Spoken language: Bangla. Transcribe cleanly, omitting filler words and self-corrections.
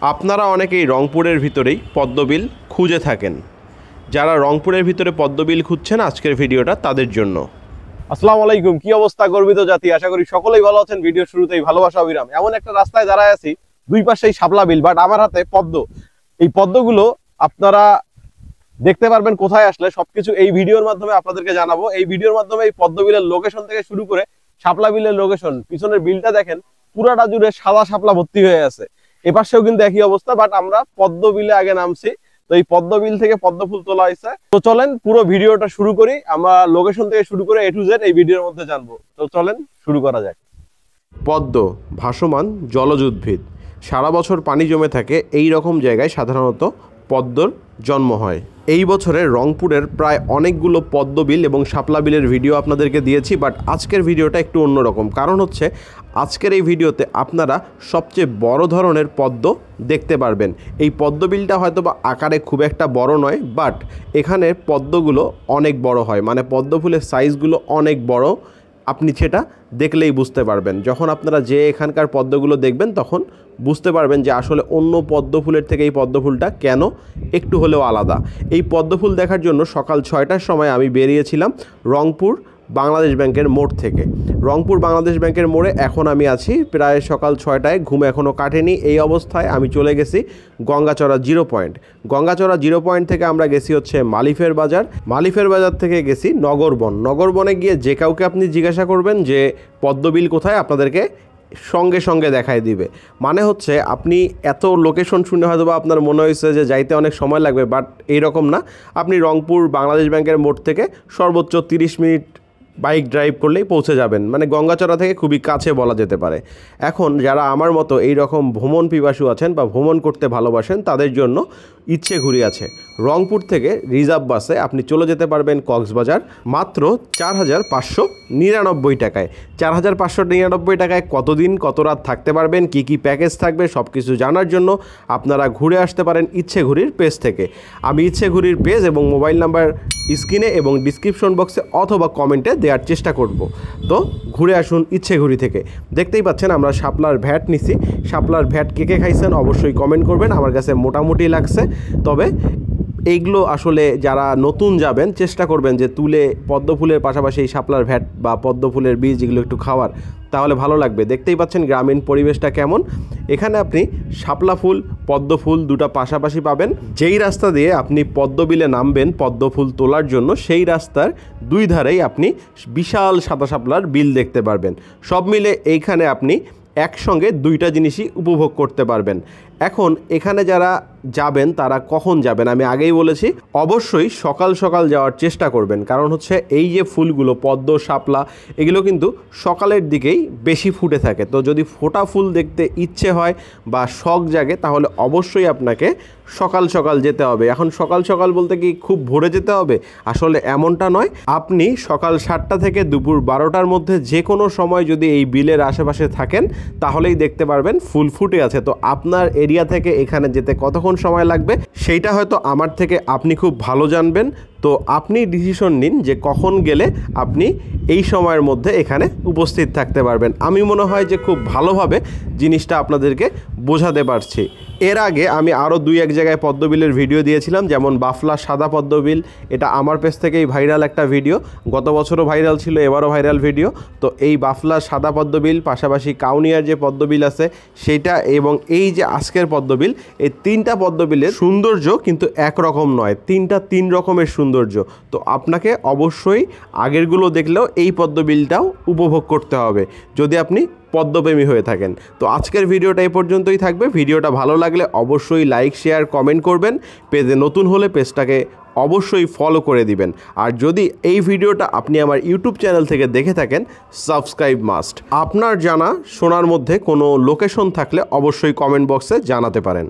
আপনারা অনেকেই রংপুরের ভিতরেই পদ্মবিল খুঁজে থাকেন। যারা রংপুরের ভিতরে পদ্মবিল খুঁজছেন, আজকের ভিডিওটা তাদের জন্য। আসসালামু আলাইকুম, কি অবস্থা গর্বিত জাতি? আশা করি সকলেই ভালো আছেন। ভিডিও শুরুতেই ভালোবাসা অবিরাম। এমন একটা রাস্তায় দাঁড়ায় আছি, দুই পাশেই শাপলা বিল, বাট আমার হাতে পদ্ম। এই পদ্মগুলো আপনারা দেখতে পারবেন কোথায় আসলে, সবকিছু এই ভিডিওর মাধ্যমে আপনাদেরকে জানাবো। এই ভিডিওর মাধ্যমে এই পদ্মবিলের লোকেশন থেকে শুরু করে শাপলা বিলের লোকেশন, পিছনের বিলটা দেখেন পুরাটা জুড়ে সাদা শাপলা ভর্তি হয়ে আছে। এপাশেও কিন্তু একই অবস্থা, বাট আমরা পদ্মবিলে আগে নামছি। তো এই পদ্মবিল থেকে পদ্ম ফুল তোলা হয়েছে। তো চলেন পুরো ভিডিওটা শুরু করি। আমরা লোকেশন থেকে শুরু করে A to Z এই ভিডিওর মধ্যে জানবো। তো চলেন শুরু করা যাক। পদ্ম ভাসমান জলজ উদ্ভিদ, সারা বছর পানি জমে থাকে। এই রকম জায়গায় সাধারণত পদ্মর জন্ম হয়। এই বছরে রংপুরের প্রায় অনেকগুলো পদ্মবিল এবং শাপলা বিলের ভিডিও আপনাদেরকে দিয়েছি, বাট আজকের ভিডিওটা একটু অন্যরকম। কারণ হচ্ছে আজকের এই ভিডিওতে আপনারা সবচেয়ে বড় ধরনের পদ্ম দেখতে পারবেন। এই পদ্মবিলটা হয়তো বা আকারে খুব একটা বড় নয়, বাট এখানে পদ্মগুলো অনেক বড় হয়, মানে পদ্ম ফুলের সাইজগুলো অনেক বড়। আপনি সেটা দেখলেই বুঝতে পারবেন। যখন আপনারা যে এখানকার পদ্মগুলো দেখবেন তখন বুঝতে পারবেন যে আসলে অন্য পদ্ম ফুলের থেকে এই পদ্ম ফুলটা কেন একটু হলেও আলাদা। এই পদ্ম ফুল দেখার জন্য সকাল 6টার সময় আমি বেরিয়েছিলাম রংপুর বাংলাদেশ ব্যাংকের মোড় থেকে। রংপুর বাংলাদেশ ব্যাংকের মোড়ে এখন আমি আছি প্রায় সকাল 6টায়, ঘুম এখনও কাটেনি। এই অবস্থায় আমি চলে গেছি Gangachara zero point. Gangachara zero point থেকে আমরা গেছি হচ্ছে মালিফের বাজার। মালিফের বাজার থেকে গেছি নগরবন। নগরবনে গিয়ে যে কাউকে আপনি জিজ্ঞাসা করবেন যে পদ্মবিল কোথায়, আপনাদেরকে সঙ্গে সঙ্গে দেখায় দিবে। মানে হচ্ছে আপনি এত লোকেশন শুনে হয়তো বা আপনার মনে হয়েছে যে যাইতে অনেক সময় লাগবে, বাট এইরকম না। আপনি রংপুর বাংলাদেশ ব্যাংকের মোড় থেকে সর্বোচ্চ 30 মিনিট বাইক ড্রাইভ করলেই পৌঁছে যাবেন। মানে গঙ্গাচড়া থেকে খুবই কাছে বলা যেতে পারে। এখন যারা আমার মতো এই রকম ভ্রমণ পিপাসু আছেন বা ভ্রমণ করতে ভালোবাসেন, তাদের জন্য ইচ্ছেঘুরি আছে। রংপুর থেকে রিজার্ভ বাসে আপনি চলে যেতে পারবেন কক্সবাজার মাত্র 4,599 টাকায়। 4,599 টাকায় কতদিন কত রাত থাকতে পারবেন, কি কি প্যাকেজ থাকবে, সব কিছু জানার জন্য আপনারা ঘুরে আসতে পারেন ইচ্ছেঘুরির পেজ থেকে। আমি ইচ্ছেঘুরির পেজ এবং মোবাইল নাম্বার স্ক্রিনে এবং ডিসক্রিপশন বক্সে অথবা কমেন্টে দেওয়ার চেষ্টা করব। তো ঘুরে আসুন ইচ্ছেঘুরি থেকে। দেখতেই পাচ্ছেন আমরা শাপলার ভ্যাট নিছি। শাপলার ভ্যাট কে কে খাইছেন অবশ্যই কমেন্ট করবেন। আমার কাছে মোটামুটি লাগছে, তবে এইগুলো আসলে যারা নতুন যাবেন চেষ্টা করবেন যে তুলে পদ্ম ফুলের পাশাপাশি এই শাপলার ভ্যাট বা পদ্ম ফুলের বীজ এগুলো একটু খাওয়ার, তাহলে ভালো লাগবে। দেখতেই পাচ্ছেন গ্রামীণ পরিবেশটা কেমন। এখানে আপনি শাপলা ফুল পদ্ম ফুল দুটো পাশাপাশি পাবেন। যেই রাস্তা দিয়ে আপনি পদ্মবিলে নামবেন পদ্ম ফুল তোলার জন্য, সেই রাস্তার দুই ধারেই আপনি বিশাল সাদা শাপলার বিল দেখতে পারবেন। সব মিলে এইখানে আপনি একসঙ্গে দুইটা জিনিসই উপভোগ করতে পারবেন। এখন এখানে যারা যাবেন তারা কখন যাবেন আমি আগেই বলেছি, অবশ্যই সকাল সকাল যাওয়ার চেষ্টা করবেন। কারণ হচ্ছে এই যে ফুলগুলো পদ্ম শাপলা এগুলো কিন্তু সকালের দিকেই বেশি ফুটে থাকে। তো যদি ফোটা ফুল দেখতে ইচ্ছে হয় বা শখ জাগে, তাহলে অবশ্যই আপনাকে সকাল সকাল যেতে হবে। এখন সকাল সকাল বলতে কি খুব ভোরে যেতে হবে? আসলে এমনটা নয়। আপনি সকাল 7টা থেকে দুপুর 12টার মধ্যে যে কোনো সময় যদি এই বিলের আশেপাশে থাকেন, তাহলেই দেখতে পারবেন ফুল ফুটে আছে। তো আপনার এরিয়া থেকে এখানে যেতে কতক্ষণ সময় লাগবে সেইটা হয়তো আমার থেকে আপনি খুব ভালো জানবেন। তো আপনি ডিসিশন নিন যে কখন গেলে আপনি এই সময়ের মধ্যে এখানে উপস্থিত থাকতে পারবেন। আমি মনে হয় যে খুব ভালোভাবে জিনিসটা আপনাদেরকে বোঝাতে পারছি। এর আগে আমি আরও 2-1 জায়গায় পদ্মবিলের ভিডিও দিয়েছিলাম, যেমন বাফলা সাদা পদ্মবিল। এটা আমার পেজ থেকেই ভাইরাল একটা ভিডিও, গত বছরও ভাইরাল ছিল, এবারও ভাইরাল ভিডিও। তো এই বাফলা সাদা পদ্মবিল পাশাপাশি কাউনিয়ার যে পদ্মবিল আছে সেইটা এবং এই যে আজকের পদ্মবিল, এই 3টা পদ্মবিলের সৌন্দর্য কিন্তু একরকম নয়, 3টা 3 রকমের সৌন্দর্য। তো আপনাকে অবশ্যই আগেরগুলো দেখলেও এই পদ্মবিলটাও উপভোগ করতে হবে যদি আপনি পদ্মপ্রেমী হয়ে থাকেন। তো আজকের ভিডিওটা এই পর্যন্তই থাকবে। ভিডিওটা ভালো লাগলে অবশ্যই লাইক শেয়ার কমেন্ট করবেন। পেজে নতুন হলে পেজটাকে অবশ্যই ফলো করে দিবেন। আর যদি এই ভিডিওটা আপনি আমার ইউটিউব চ্যানেল থেকে দেখে থাকেন, সাবস্ক্রাইব মাস্ট। আপনার জানা শোনার মধ্যে কোনো লোকেশন থাকলে অবশ্যই কমেন্ট বক্সে জানাতে পারেন।